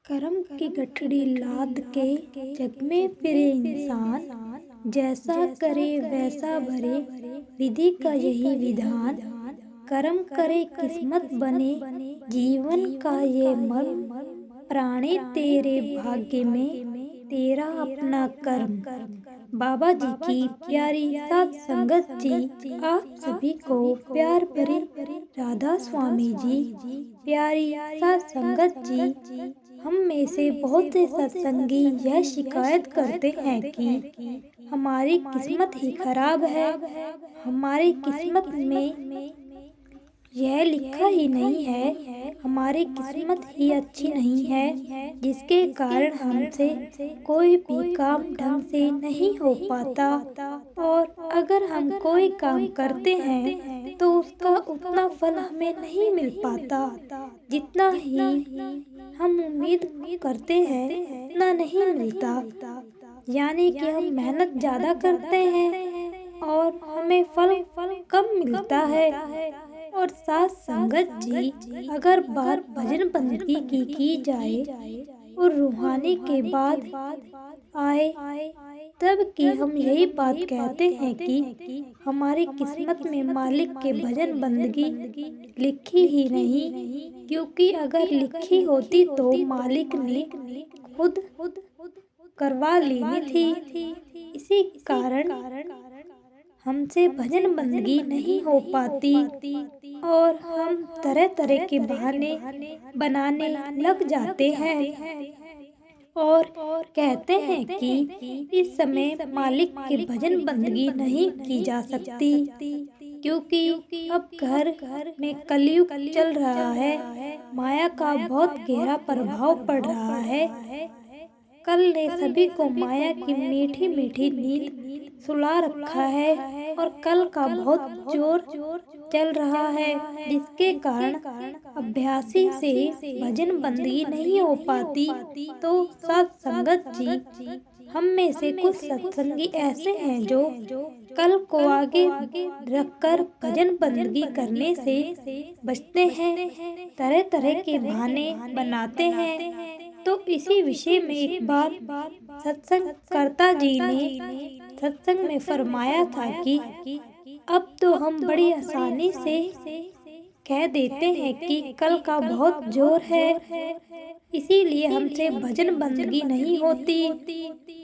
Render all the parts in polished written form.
कर्म की गठरी लाद के जग में फिरे इंसान, जैसा करे वैसा भरे विधि का यही विधान। कर्म करे किस्मत बने जीवन का ये मर्म, प्राणे तेरे भाग्य में तेरा अपना कर्म। बाबा जी की प्यारी सात संगत जी, आप सभी को प्यार भरी राधा स्वामी जी। प्यारी सात संगत जी, हम में से बहुत से सत्संगी यह शिकायत करते हैं कि हमारी किस्मत ही खराब है, हमारी किस्मत में यह लिखा ही नहीं है, हमारी किस्मत ही अच्छी नहीं है, जिसके कारण हमसे कोई भी काम ढंग से नहीं हो पाता। और अगर हम कोई काम करते हैं तो उसका उतना फल हमें नहीं मिल पाता, जितना ही हम उम्मीद करते हैं उतना नहीं मिलता। यानी कि हम मेहनत ज़्यादा करते हैं और हमें फल कम मिलता है। और साथ संगत जी, अगर बात भजन बंदगी की जाए और रूहानी के बाद आए, तब कि हम यही बात कहते हैं कि हमारी किस्मत में मालिक के भजन बंदगी लिखी ही नहीं, क्योंकि अगर लिखी होती तो मालिक ने खुद करवा लेनी थी। इसी कारण हमसे भजन बंदगी नहीं हो पाती और हम तरह तरह के बहाने बनाने लग जाते हैं और कहते हैं कि इस समय मालिक के भजन बंदगी नहीं की जा सकती, क्योंकि अब घर में कलयुग चल रहा है, माया का बहुत गहरा प्रभाव पड़ रहा है। कल ने सभी को माया की मीठी मीठी नींद सुला रखा है और कल का बहुत जोर चल रहा है, जिसके कारण अभ्यासी से भजन बंदगी नहीं हो पाती। तो साथ संगत जी, हम में से कुछ सत्संगी ऐसे हैं जो कल को आगे रखकर भजन बंदगी करने से बचते हैं, तरह तरह के बहाने बनाते हैं। तो इसी विषय में एक बार सत्संग कर्ता जी ने सत्संग में फरमाया था कि अब तो हम बड़ी आसानी से कह देते हैं कि कल का बहुत जोर है, इसीलिए हमसे भजन बंदगी नहीं होती।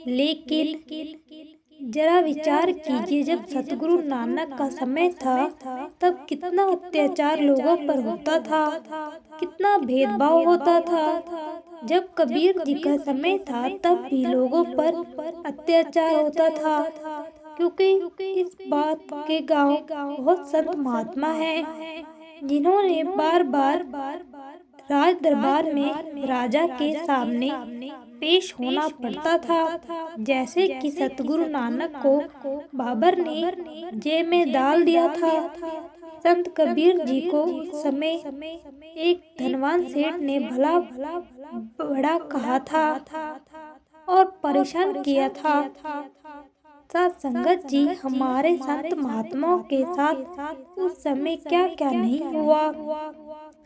लेकिन जरा विचार कीजिए, जब सतगुरु नानक का समय था तब कितना अत्याचार लोगों पर होता था, कितना भेदभाव होता था। जब कबीर जी का समय था तब भी लोगों पर अत्याचार होता था, क्योंकि इस बात के गांव बहुत संत महात्मा हैं जिन्होंने बार बार राज दरबार में राजा के सामने पेश होना पड़ता था। जैसे कि सतगुरु नानक को बाबर ने जेल में डाल दिया था। संत कबीर जी को उस समय एक धनवान सेठ ने भला बड़ा कहा था और परेशान किया था। साथ संगत जी, हमारे संत महात्माओं के साथ उस समय क्या क्या नहीं हुआ,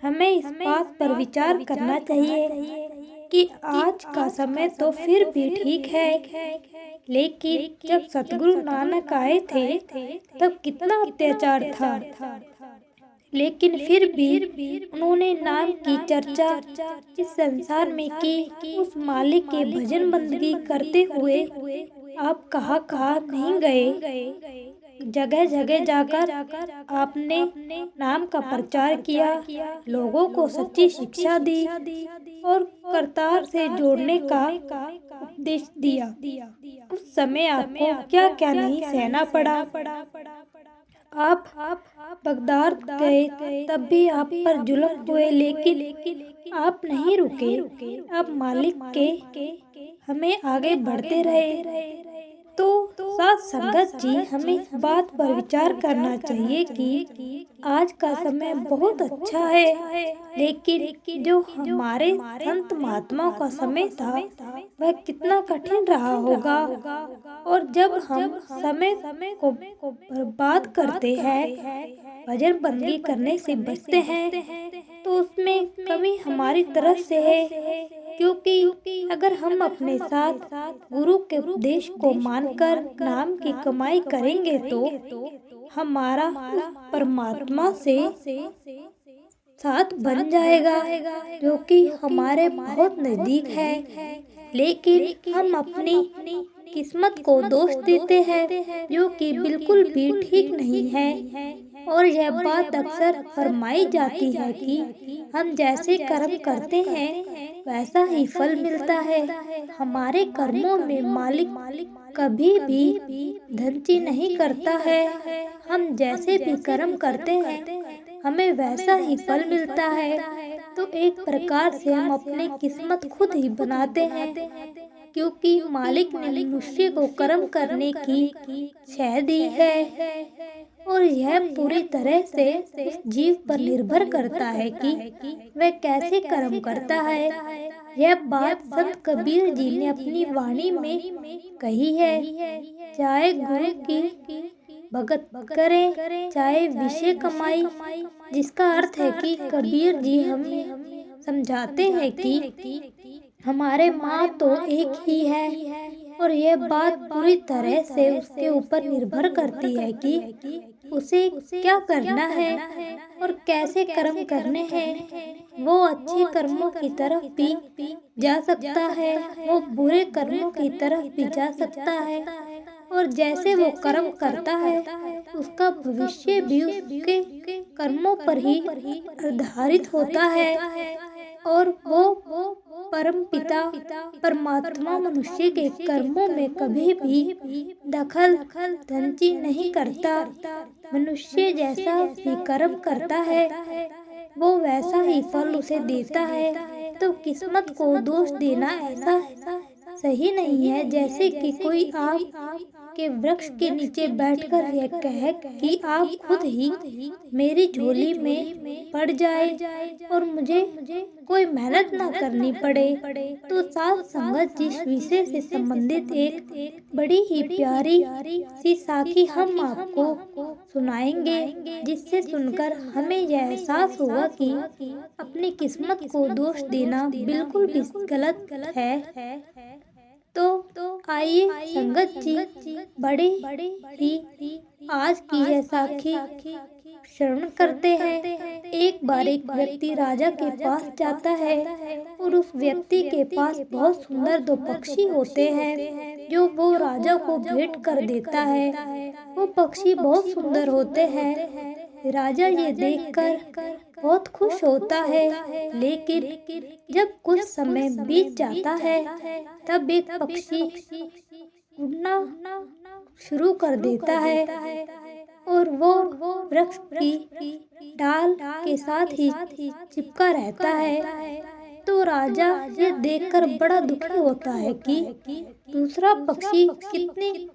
हमें इस बात पर विचार करना चाहिए कि आज का समय तो फिर भी ठीक है, लेकिन जब सतगुरु नानक आए थे तब कितना अत्याचार था। लेकिन फिर भी उन्होंने नाम की चर्चा इस संसार में की। उस मालिक के भजन बंदगी करते हुए आप कहाँ नहीं गए, जगह जगह जाकर आपने नाम का प्रचार किया, लोगों को सच्ची शिक्षा दी और करतार से जोड़ने का उपदेश दिया। उस समय आपको क्या क्या नहीं सहना पड़ा। आप बगदाद गए तब भी आप पर जुल्म हुए, लेकिन आप नहीं रुके, आप मालिक के हमें आगे बढ़ते रहे। तो साथ संगत जी, हमें इस बात पर विचार करना चाहिए कि आज का समय बहुत अच्छा है, लेकिन जो हमारे संत महात्माओं का समय था वह कितना कठिन रहा होगा। और जब हम समय को बर्बाद करते हैं, भजन बंदगी करने से बचते हैं, तो उसमें कमी हमारी तरफ से है। क्योंकि अगर हम अपने साथ गुरु के उपदेश को मानकर नाम की कमाई करेंगे तो हमारा उस परमात्मा से साथ बन जाएगा जो कि हमारे बहुत नजदीक है। लेकिन हम अपनी किस्मत को दोष देते हैं जो कि बिल्कुल भी ठीक नहीं है। और यह बात अक्सर फरमाई जाती है कि हम जैसे कर्म करते हैं वैसा ही फल मिलता है। हमारे कर्मों में मालिक कभी भी धंची नहीं करता है। हम जैसे भी कर्म करते हैं हमें वैसा ही फल मिलता है। तो एक प्रकार से हम अपनी किस्मत खुद ही बनाते हैं, क्योंकि मालिक ने मनुष्य को कर्म करने की शह दी है और यह पूरी तरह से उस जीव पर निर्भर करता है कि वह कैसे कर्म करता है। यह बात संत कबीर जी ने अपनी वाणी में कही है, चाहे गुरु की भगत करे चाहे विषय कमाई। जिसका अर्थ है कि कबीर जी हमें समझाते हैं कि हमारे माँ तो एक ही है और यह बात पूरी तरह से उसके ऊपर निर्भर करती है कि उसे क्या करना है और कैसे कर्म करने हैं। वो अच्छे कर्मों की तरफ भी जा सकता है, वो बुरे कर्मों की तरफ भी जा सकता है और जैसे वो कर्म करता है उसका भविष्य भी उसके कर्मों पर ही आधारित होता है। और वो परम पिता परमात्मा मनुष्य के कर्मों में कभी भी दखल धंची नहीं करता। मनुष्य जैसा भी कर्म करता है वो वैसा ही फल उसे देता है। तो किस्मत को दोष देना ऐसा सही नहीं है जैसे कि कोई आम के वृक्ष के नीचे बैठकर यह कहे कि आप खुद ही मेरी झोली में पड़ जाए और मुझे कोई मेहनत ना करनी पड़े। तो साथ संगत जिस विषय से संबंधित एक बड़ी ही प्यारी सी साखी हम आपको सुनाएंगे, जिससे सुनकर हमें यह एहसास होगा कि अपनी किस्मत को दोष देना बिल्कुल भी गलत है। तो आइए संगत जी बड़े ही आज की यह साखी श्रवण करते हैं। एक बार एक व्यक्ति राजा के पास जाता है और उस व्यक्ति के पास बहुत सुंदर दो पक्षी होते हैं जो वो राजा को भेंट कर देता है। वो पक्षी बहुत सुंदर होते हैं। राजा ये देखकर बहुत खुश होता है, लेकिन जब कुछ समय बीत जाता है तब एक पक्षी उड़ना शुरू कर देता है और वो वृक्ष की डाल के साथ ही चिपका रहता है। तो राजा ये देखकर बड़ा दुखी होता है कि दूसरा पक्षी कितनी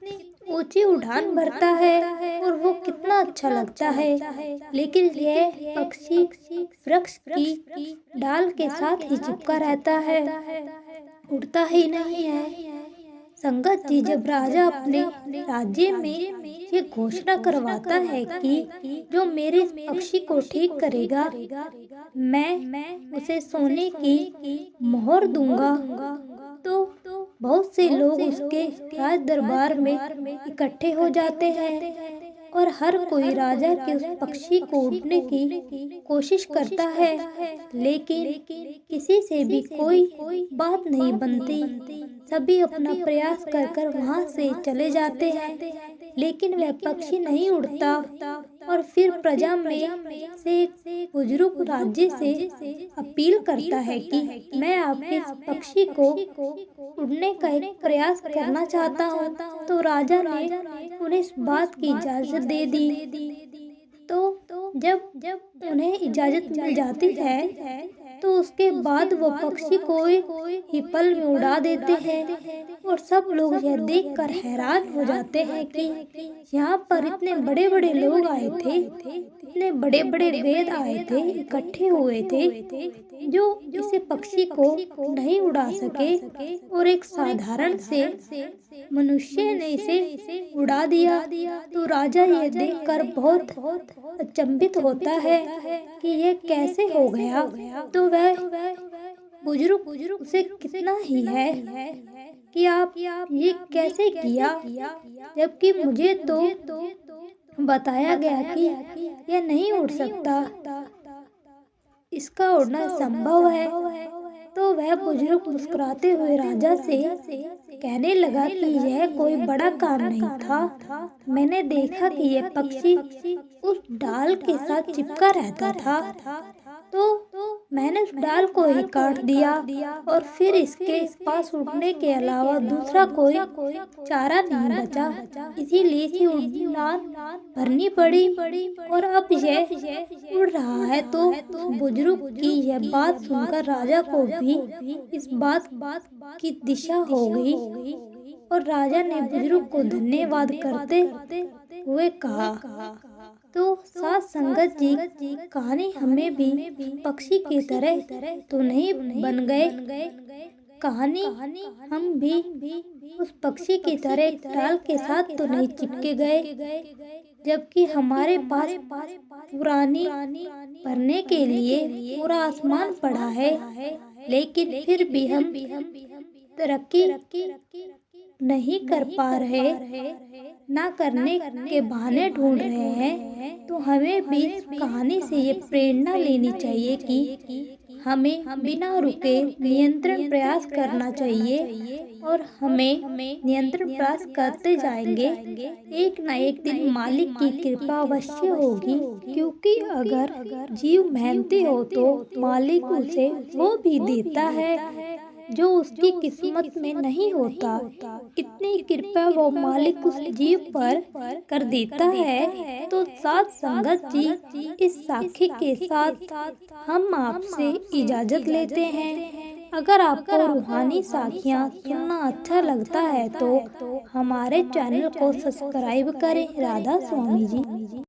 ऊंची उड़ान भरता है और वो कितना अच्छा लगता है, लेकिन यह पक्षी वृक्ष की डाल के साथ ही चिपका रहता है, उड़ता ही नहीं है। संगत जी जब राजा अपने राज्य में ये घोषणा करवाता है कि जो मेरे पक्षी को ठीक करेगा मैं उसे सोने की मोहर दूंगा, तो बहुत से लोग उसके राज दरबार में इकट्ठे हो जाते हैं और हर कोई राजा के उस पक्षी को उड़ने की कोशिश करता है, लेकिन किसी से भी कोई बात नहीं बनती। सभी अपना प्रयास कर कर वहाँ से चले जाते हैं, लेकिन वह पक्षी नहीं उड़ता। और फिर प्रजा में से एक बुजुर्ग राज्य से अपील करता है कि मैं आपके इस पक्षी को उड़ने का एक प्रयास करना चाहता हूँ। तो राजा ने उन्हें इस बात की इजाज़त दे दी। तो जब उन्हें इजाज़त मिल जाती है तो उसके बाद वो पक्षी को ही पल में उड़ा देते हैं और सब लोग यह देखकर हैरान हो जाते हैं कि यहाँ पर इतने बड़े बड़े लोग आए थे, इतने बड़े बड़े वेद आए थे, इकट्ठे हुए थे जो इसे पक्षी को नहीं उड़ा सके और एक साधारण से मनुष्य ने इसे उड़ा दिया। तो राजा ये देखकर बहुत अचंभित होता है कि ये कैसे हो गया। तो वह बुजुर्ग उसे कितना ही है कि आप ये कैसे किया, जबकि मुझे तो बताया गया कि यह नहीं उड़ सकता, इसका उड़ना संभव है। तो वह बुजुर्ग मुस्कुराते हुए राजा से कहने लगा कि यह कोई बड़ा काम नहीं था। मैंने देखा कि यह पक्षी उस डाल के साथ चिपका रहता था, तो मैंने उस डाल को ही काट दिया और फिर इसके पास उड़ने के अलावा दूसरा कोई चारा नहीं बचा, इसीलिए इसे उड़ान भरनी पड़ी और अब यह उड़ रहा है। तो बुजुर्ग की यह बात सुनकर राजा को भी इस बात की दिशा हो गई और राजा ने बुजुर्ग को धन्यवाद करते हुए कहा। तो साथ संगत जी, कहानी हमें भी पक्षी की तरह तो नहीं बन गए, कहानी हम भी उस पक्षी की तरह डाल के साथ तो नहीं चिपके गए, जबकि हमारे पास पुरानी पढ़ने के लिए पूरा आसमान पड़ा है, लेकिन फिर भी हम तरक्की नहीं कर पा रहे, ना करने के बहाने ढूंढ रहे हैं। तो हमें भी इस कहानी से ये प्रेरणा लेनी चाहिए कि हमें बिना रुके नियंत्रण प्रयास करना चाहिए और हमें नियंत्रण प्रयास करते जाएंगे, एक ना एक दिन मालिक की कृपा अवश्य होगी, क्योंकि अगर जीव मेहनती हो तो मालिक उसे वो भी देता है जो उसकी किस्मत में नहीं होता। इतनी कृपा वो मालिक उस जीव पर कर देता है। तो साथ संगत जी, इस साखी के साथ हम आपसे इजाज़त लेते हैं। अगर आपको रूहानी साखियाँ सुनना अच्छा लगता है तो हमारे चैनल को सब्सक्राइब करें। राधा स्वामी जी।